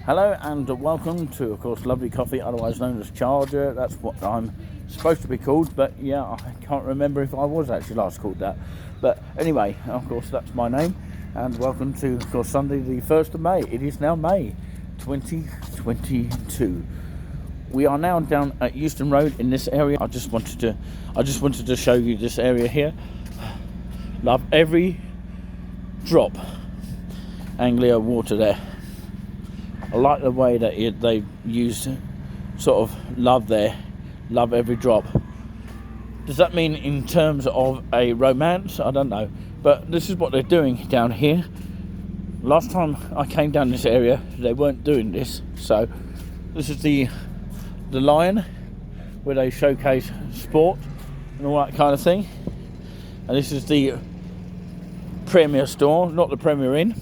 Hello and welcome to, of course, Lovely Coffee, otherwise known as Charger. That's what I'm supposed to be called, but yeah, I can't remember if I was actually last called that. But anyway, of course, that's my name. And welcome to, of course, Sunday the 1st of May. It is now May 2022. We are now down at Euston Road in this area. I just wanted to show you this area here. Love every drop Anglia water there. I like the way that they use sort of love there, love every drop. Does that mean in terms of a romance? I don't know, but this is what they're doing down here. Last time I came down this area, they weren't doing this. So this is the Lion, where they showcase sport and all that kind of thing. And this is the Premier store, not the Premier Inn,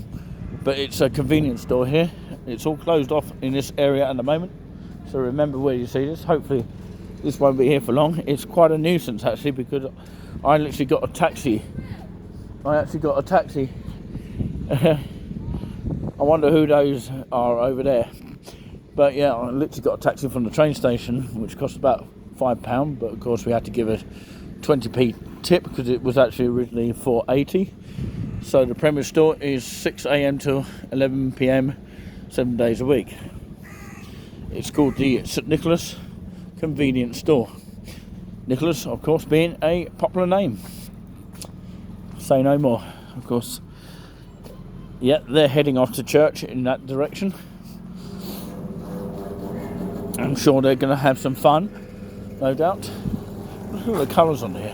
but it's a convenience store here. It's all closed off in this area at the moment, so remember where you see this. Hopefully this won't be here for long. It's quite a nuisance actually, because I literally got a taxi. I wonder who those are over there. But yeah, I literally got a taxi from the train station, which cost about £5, but of course we had to give a 20p tip because it was actually originally $4.80. So the Premier store is 6 a.m. to 11 p.m. 7 days a week. It's called the St Nicholas Convenience Store. Nicholas, of course, being a popular name. Say no more, of course. Yeah, they're heading off to church in that direction. I'm sure they're going to have some fun, no doubt. Look at the colours on here.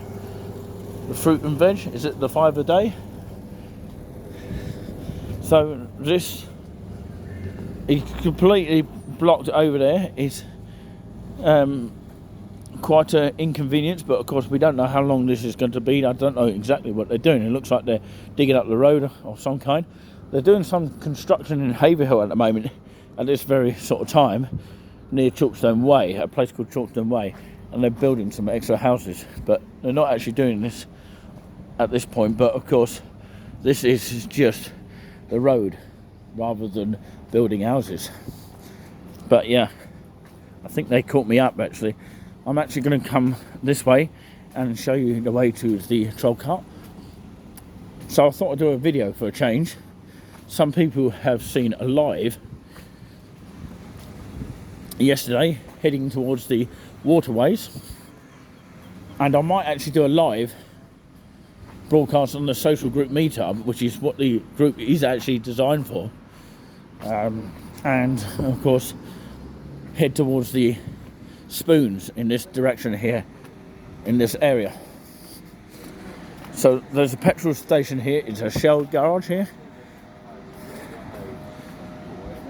The fruit and veg, is it the 5 a day? So this is completely blocked over there. Is quite an inconvenience, but of course we don't know how long this is going to be. I don't know exactly what they're doing. It looks like they're digging up the road of some kind. They're doing some construction in Haverhill at the moment, at this very sort of time, near Chalkstone Way, a place called Chalkstone Way, and they're building some extra houses, but they're not actually doing this at this point. But of course this is just the road rather than building houses. But yeah, I think they caught me up actually. I'm actually going to come this way and show you the way to the troll cart. So I thought I'd do a video for a change. Some people have seen a live yesterday heading towards the waterways, and I might actually do a live broadcast on the social group meetup, which is what the group is actually designed for, and of course head towards the spoons in this direction here, in this area. So there's a petrol station here. It's a Shell garage here.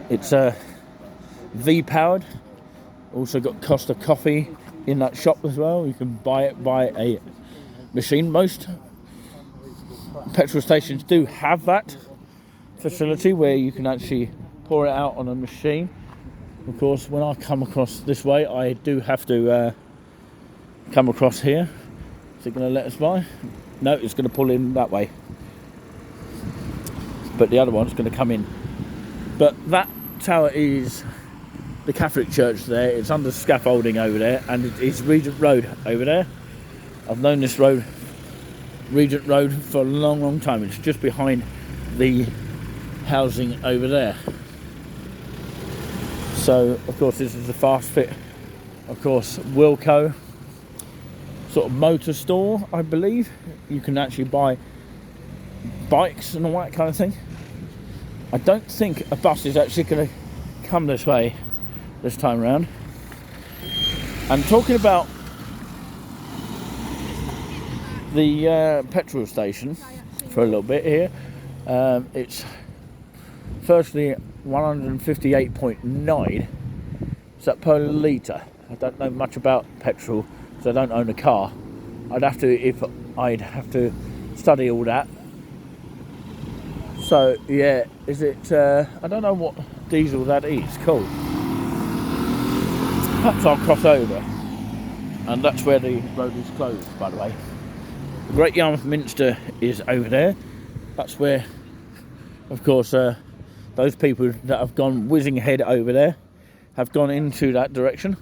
It's V powered. Also got Costa coffee in that shop as well. You can buy it by a machine. Most petrol stations do have that facility where you can actually pour it out on a machine. Of course, when I come across this way, I do have to come across here. Is it going to let us by? No, it's going to pull in that way. But the other one's going to come in. But that tower is the Catholic church there. It's under scaffolding over there, and it's Regent Road over there. I've known this road, Regent Road, for a long, long time. It's just behind the housing over there. So, of course, this is the Fast Fit, of course, Wilco sort of motor store, I believe. You can actually buy bikes and all that kind of thing. I don't think a bus is actually going to come this way this time around. And talking about the petrol station for a little bit here, it's firstly 158.9, is that per litre? I don't know much about petrol because I don't own a car. I'd have to study all that. So yeah, is it I don't know what diesel that is called. Perhaps I'll cross over, and that's where the road is closed, by the way. The Great Yarmouth Minster is over there. That's where, of course, that those people that have gone whizzing ahead over there have gone into that direction.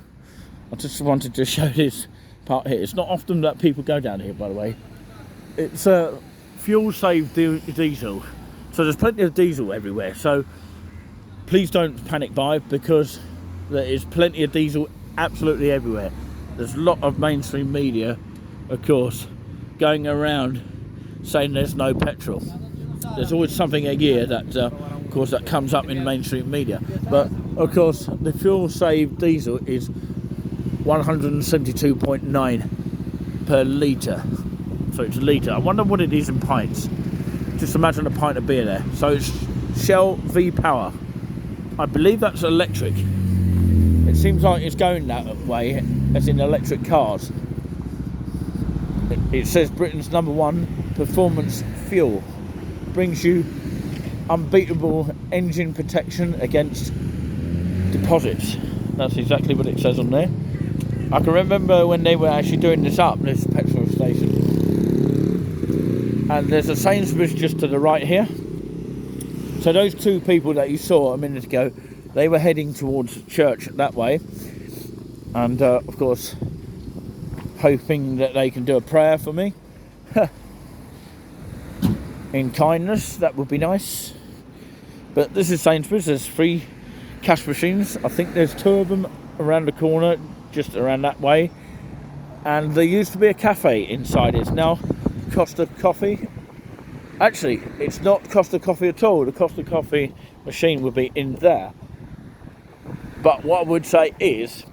I just wanted to show this part here. It's not often that people go down here, by the way. It's a fuel save diesel, so there's plenty of diesel everywhere, so please don't panic buy, because there is plenty of diesel absolutely everywhere. There's a lot of mainstream media, of course, going around saying there's no petrol. There's always something a year that, of course, that comes up in mainstream media. But, of course, the fuel saved diesel is 172.9 per litre. So it's a litre. I wonder what it is in pints. Just imagine a pint of beer there. So it's Shell V-Power. I believe that's electric. It seems like it's going that way, as in electric cars. It says Britain's #1 performance fuel. Brings you unbeatable engine protection against deposits. That's exactly what it says on there. I can remember when they were actually doing this petrol station. And there's a Sainsbury's just to the right here. So those two people that you saw a minute ago, they were heading towards church that way. And of course, hoping that they can do a prayer for me. In kindness, that would be nice. But this is Sainsbury's. There's 3 cash machines. I think there's 2 of them around the corner, just around that way. And there used to be a cafe inside. It's now Costa Coffee. Actually, it's not Costa Coffee at all. The Costa Coffee machine would be in there. But what I would say is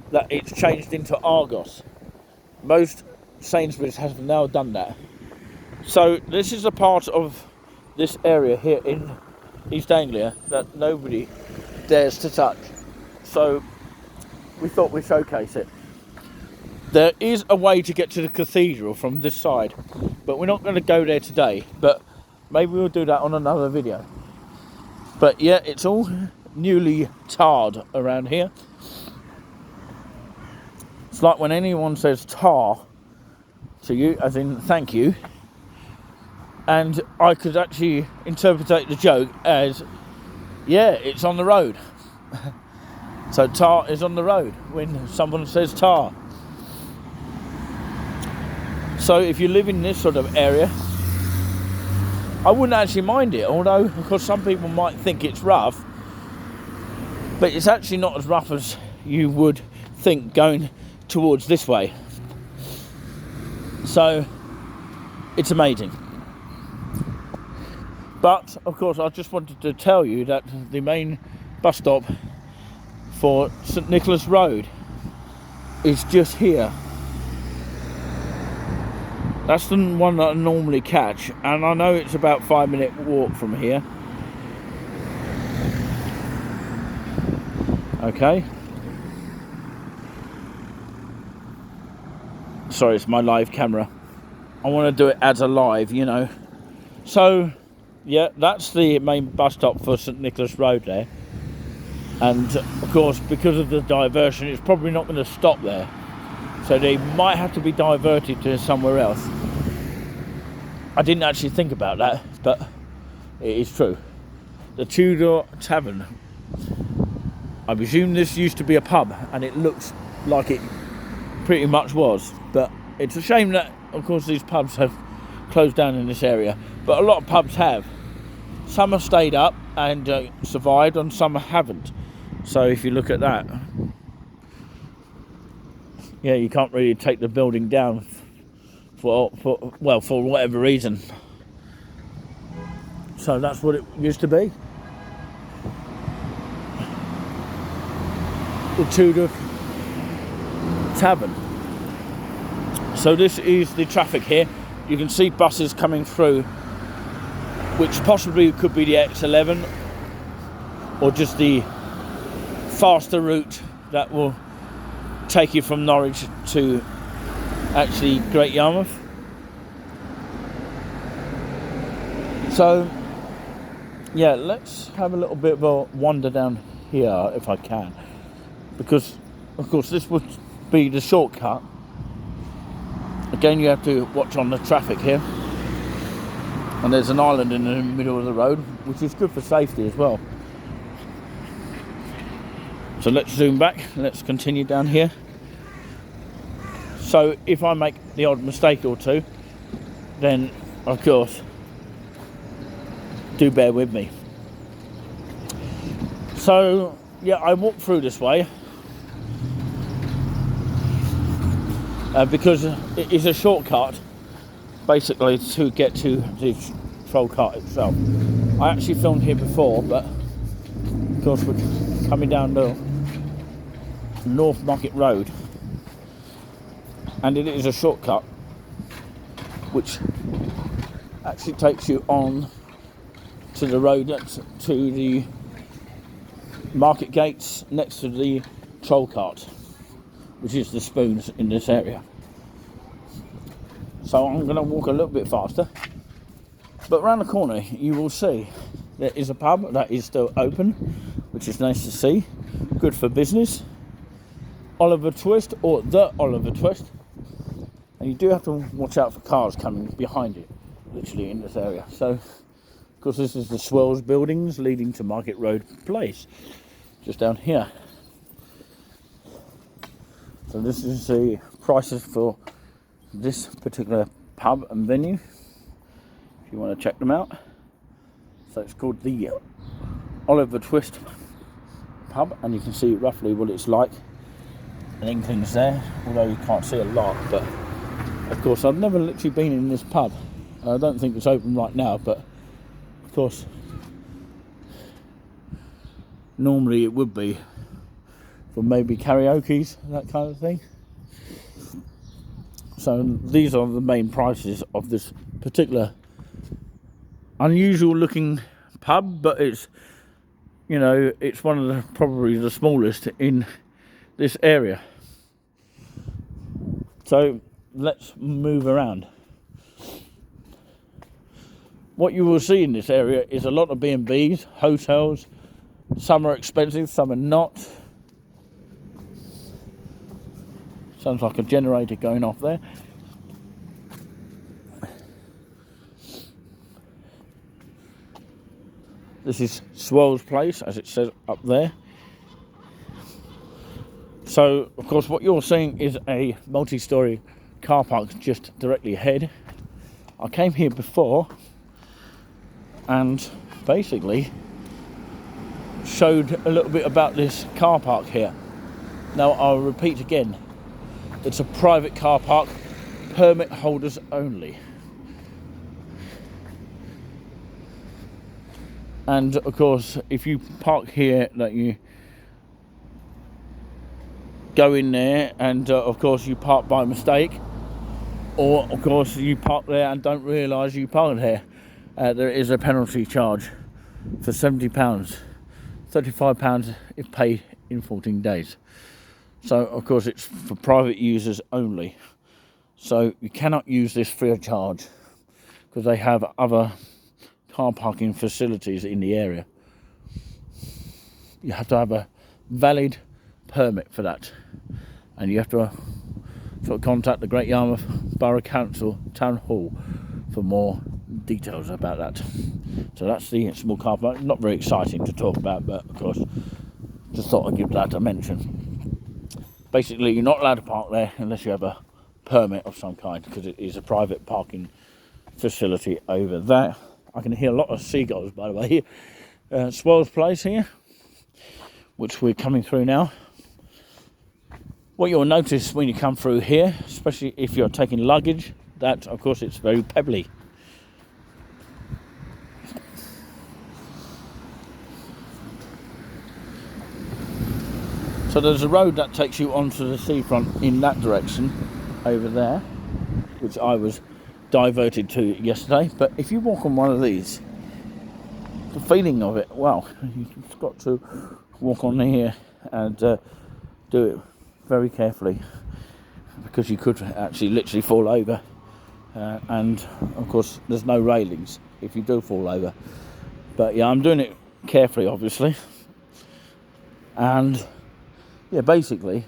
that it's changed into Argos. Most Sainsbury's have now done that. So this is a part of this area here in East Anglia that nobody dares to touch. So we thought we'd showcase it. There is a way to get to the cathedral from this side, but we're not going to go there today. But maybe we'll do that on another video. But yeah, it's all newly tarred around here. It's like when anyone says tar to you, as in thank you. And I could actually interpret the joke as, yeah, it's on the road. So tar is on the road when someone says tar. So if you live in this sort of area, I wouldn't actually mind it, although of course some people might think it's rough, but it's actually not as rough as you would think going towards this way. So it's amazing. But of course I just wanted to tell you that the main bus stop for St Nicholas Road is just here. That's the one that I normally catch, and I know it's about 5-minute walk from here. Okay. Sorry, it's my live camera. I want to do it as a live, you know. So, yeah, that's the main bus stop for St Nicholas Road there. And, of course, because of the diversion, it's probably not going to stop there. So they might have to be diverted to somewhere else. I didn't actually think about that, but it is true. The Tudor Tavern. I presume this used to be a pub, and it looks like it pretty much was. But it's a shame that, of course, these pubs have closed down in this area. But a lot of pubs have. Some have stayed up and survived, and some haven't. So if you look at that, yeah, you can't really take the building down for whatever reason. So that's what it used to be. The Tudor Tavern. So this is the traffic here. You can see buses coming through, which possibly could be the X11 or just the faster route that will take you from Norwich to actually Great Yarmouth. So yeah, let's have a little bit of a wander down here if I can, because of course this would be the shortcut. Again, you have to watch on the traffic here. And there's an island in the middle of the road, which is good for safety as well. So let's zoom back, let's continue down here. So if I make the odd mistake or two, then of course, do bear with me. So yeah, I walked through this way because it is a shortcut basically to get to the troll cart itself. I actually filmed here before, but of course we're coming down the North Market Road, and it is a shortcut which actually takes you on to the road to the market gates next to the troll cart, which is the spoons in this area. So I'm going to walk a little bit faster, but around the corner you will see there is a pub that is still open, which is nice to see, good for business. Oliver Twist, or the Oliver Twist, and you do have to watch out for cars coming behind it, literally in this area. So of course this is the Swells buildings leading to Market Road Place, just down here. So this is the prices for this particular pub and venue, if you want to check them out. So it's called the Oliver Twist pub, and you can see roughly what it's like, and inklings there, although you can't see a lot. But of course I've never literally been in this pub, and I don't think it's open right now, but of course normally it would be for maybe karaoke's, that kind of thing. So these are the main prices of this particular unusual looking pub, but it's, you know, it's one of the probably the smallest in this area. So let's move around. What you will see in this area is a lot of B&Bs, hotels. Some are expensive, some are not. Sounds like a generator going off there. This is Swells Place, as it says up there. So, of course, what you're seeing is a multi-storey car park just directly ahead. I came here before and basically showed a little bit about this car park here. Now, I'll repeat again. It's a private car park, permit holders only. And of course, if you park here, that you go in there and of course you park by mistake, or of course you park there and don't realise you parked there, there is a penalty charge for £70, £35 if paid in 14 days. So of course it's for private users only, so you cannot use this free of charge because they have other car parking facilities in the area. You have to have a valid permit for that, and you have to sort of contact the Great Yarmouth Borough Council Town Hall for more details about that. So that's the small car park. Not very exciting to talk about, but of course just thought I'd give that a mention. Basically, you're not allowed to park there unless you have a permit of some kind, because it is a private parking facility over there. I can hear a lot of seagulls, by the way, here. Swells Place here, which we're coming through now. What you'll notice when you come through here, especially if you're taking luggage, that of course it's very pebbly. So there's a road that takes you onto the seafront in that direction over there, which I was diverted to yesterday. But if you walk on one of these, the feeling of it, well, you've got to walk on here and do it very carefully, because you could actually literally fall over, and of course there's no railings if you do fall over. But yeah, I'm doing it carefully, obviously. And yeah, basically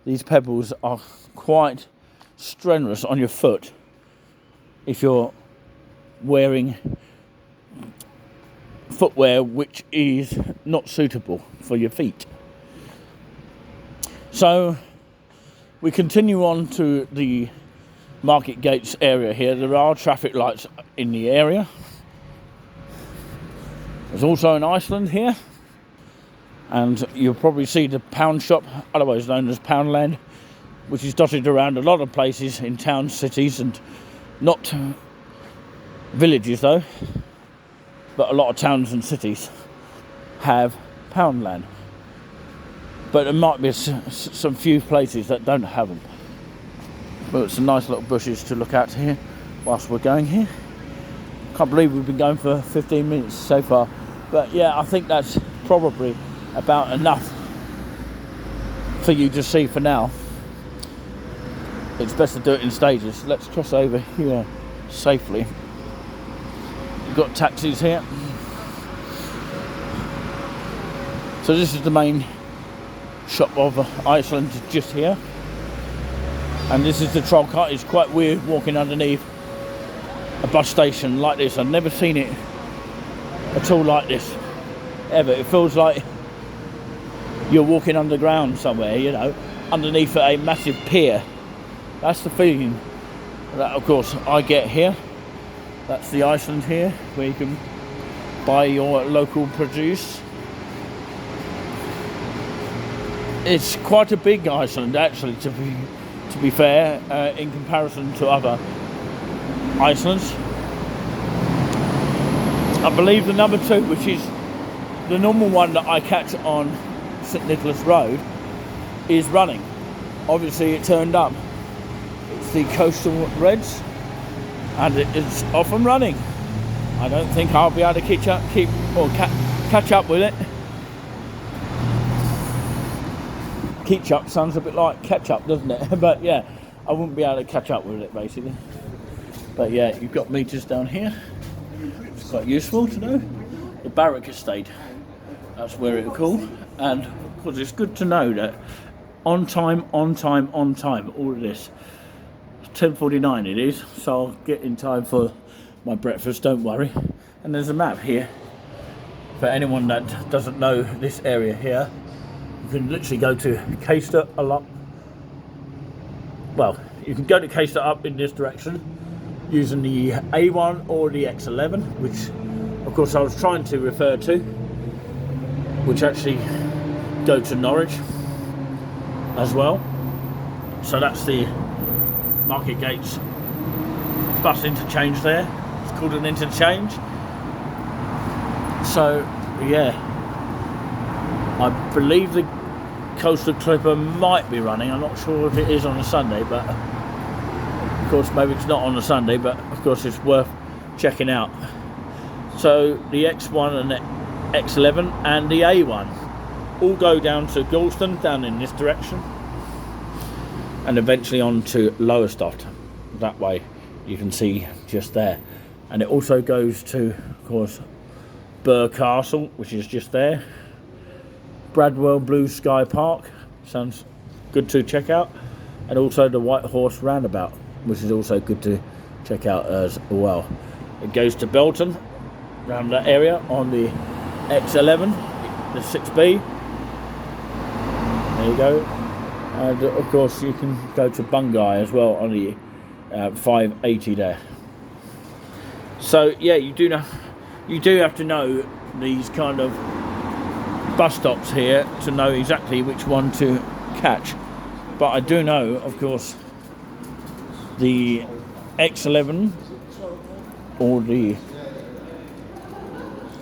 these pebbles are quite strenuous on your foot if you're wearing footwear which is not suitable for your feet. So we continue on to the Market Gates area here. There are traffic lights in the area. There's also an Iceland here, and you'll probably see the pound shop, otherwise known as Poundland, which is dotted around a lot of places in towns, cities, and not villages though, but a lot of towns and cities have Poundland. But there might be some few places that don't have them. But it's some nice little bushes to look at here whilst we're going here. Can't believe we've been going for 15 minutes so far. But yeah, I think that's probably about enough for you to see for now. It's best to do it in stages. Let's cross over here safely. We've got taxis here. So this is the main shop of Iceland, just here. And this is the troll cart. It's quite weird walking underneath a bus station like this. I've never seen it at all like this, ever. It feels like you're walking underground somewhere, you know, underneath a massive pier. That's the feeling that, of course, I get here. That's the Iceland here, where you can buy your local produce. It's quite a big Iceland, actually, to be fair, in comparison to other Icelands. I believe the number 2, which is the normal one that I catch on St Nicholas Road, is running. Obviously it turned up. It's the Coastal Reds, and it's off and running. I don't think I'll be able to catch up with it. Catch up sounds a bit like ketchup, doesn't it? But yeah, I wouldn't be able to catch up with it basically. But yeah, you've got meters down here. It's quite useful to know. The Barrack Estate, that's where it's called. And of course it's good to know that on time, all of this. 10:49 it is, so I'll get in time for my breakfast, don't worry. And there's a map here for anyone that doesn't know this area here. You can literally go to Caister a lot. Well, you can go to Caister up in this direction using the A1 or the X11, which of course I was trying to refer to, which actually go to Norwich as well. So that's the Market Gates bus interchange there. It's called an interchange. So yeah, I believe the Coastal Clipper might be running. I'm not sure if it is on a Sunday, but of course maybe it's not on a Sunday, but of course it's worth checking out. So the X1 and the X11 and the A1 all go down to Euston, down in this direction, and eventually on to Lowestoft. That way you can see just there. And it also goes to, of course, Burr Castle, which is just there. Bradwell Blue Sky Park, sounds good to check out. And also the White Horse Roundabout, which is also good to check out as well. It goes to Belton, around that area on the X11, the 6B. There you go. And of course you can go to Bungay as well on the 580 there. So yeah, you do have to know these kind of bus stops here to know exactly which one to catch. But I do know, of course, the X11 or the,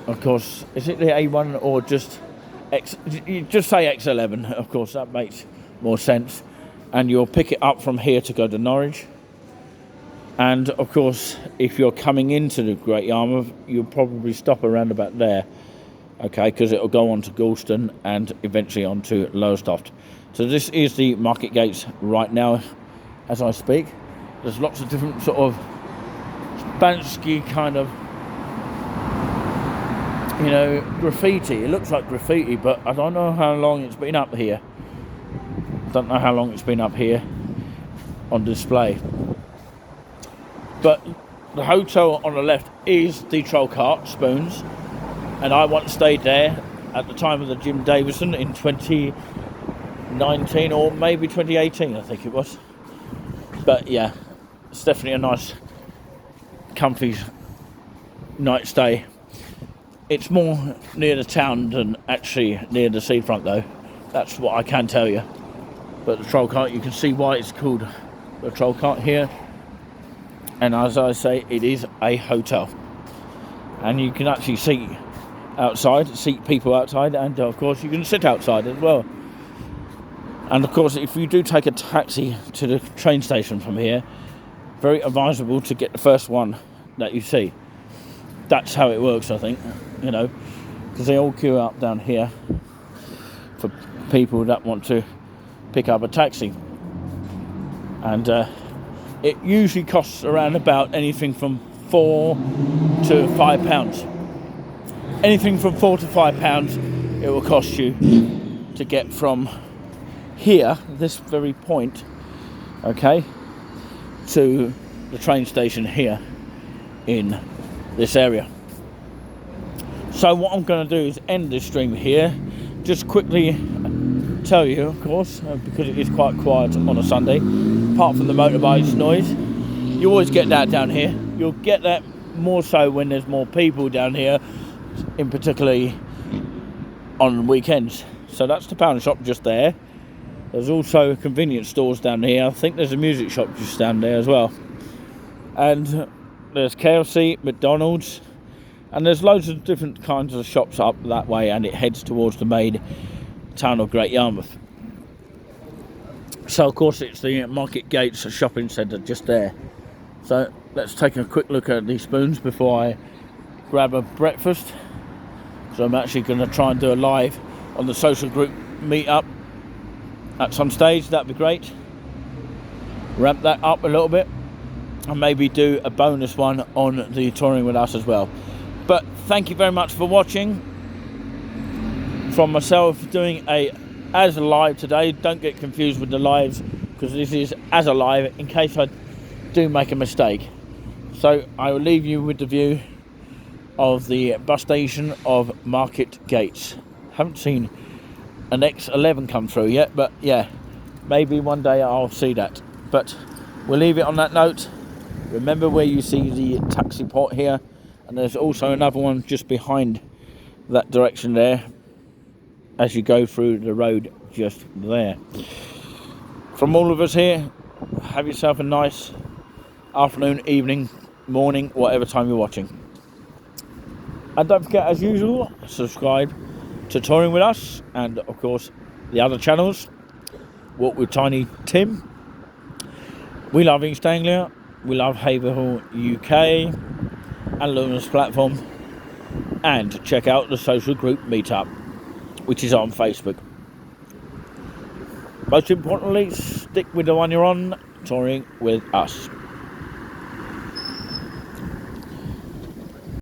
of course, is it the A1 or just X? You just say X11, of course, that makes more sense. And you'll pick it up from here to go to Norwich. And of course, if you're coming into the Great Yarmouth, you'll probably stop around about there, okay, because it'll go on to Euston and eventually on to Lowestoft. So this is the Market Gates right now as I speak. There's lots of different sort of Spansky kind of, you know, graffiti. It looks like graffiti, but I don't know how long it's been up here. Don't know how long it's been up here on display. But the hotel on the left is the Troll Cart Spoons, and I once stayed there at the time of the Jim Davison in 2019 or maybe 2018, I think it was. But yeah, it's definitely a nice, comfy night stay. It's more near the town than actually near the seafront, though. That's what I can tell you. But the Troll Cart, you can see why it's called the Troll Cart here. And as I say, it is a hotel. And you can actually see people outside, and of course you can sit outside as well. And of course, if you do take a taxi to the train station from here, very advisable to get the first one that you see. That's how it works, I think, you know, because they all queue up down here for people that want to pick up a taxi. And it usually costs around about anything from £4 to £5. Anything from £4 to £5 it will cost you to get from here, this very point, okay, to the train station here in this area. So what I'm going to do is end this stream here. Just quickly tell you, of course, because it is quite quiet on a Sunday, apart from the motorbike's noise, you always get that down here. You'll get that more so when there's more people down here, in particularly on weekends. So that's the pound shop just there. There's also convenience stores down here. I think there's a music shop just down there as well. And there's KFC, McDonald's, and there's loads of different kinds of shops up that way, and it heads towards the main town of Great Yarmouth. So of course it's the Market Gates shopping centre just there. So let's take a quick look at these spoons before I grab a breakfast. So I'm actually going to try and do a live on the social group meet-up at some stage. That'd be great. Ramp that up a little bit and maybe do a bonus one on the touring with us as well. But thank you very much for watching. From myself doing a as a live today. Don't get confused with the lives, because this is as a live in case I do make a mistake. So I will leave you with the view of the bus station of Market Gates. Haven't seen an X11 come through yet, but yeah, maybe one day I'll see that. But we'll leave it on that note. Remember where you see the taxi port here, and there's also another one just behind that direction there as you go through the road just there. From all of us here, have yourself a nice afternoon, evening, morning, whatever time you're watching. And don't forget, as usual, subscribe to Touring With Us, and of course the other channels. Walk with Tiny Tim. We love East Anglia. We love Haverhill UK and Luminous Platform. And check out the social group meetup, which is on Facebook. Most importantly, stick with the one you're on, Touring With Us.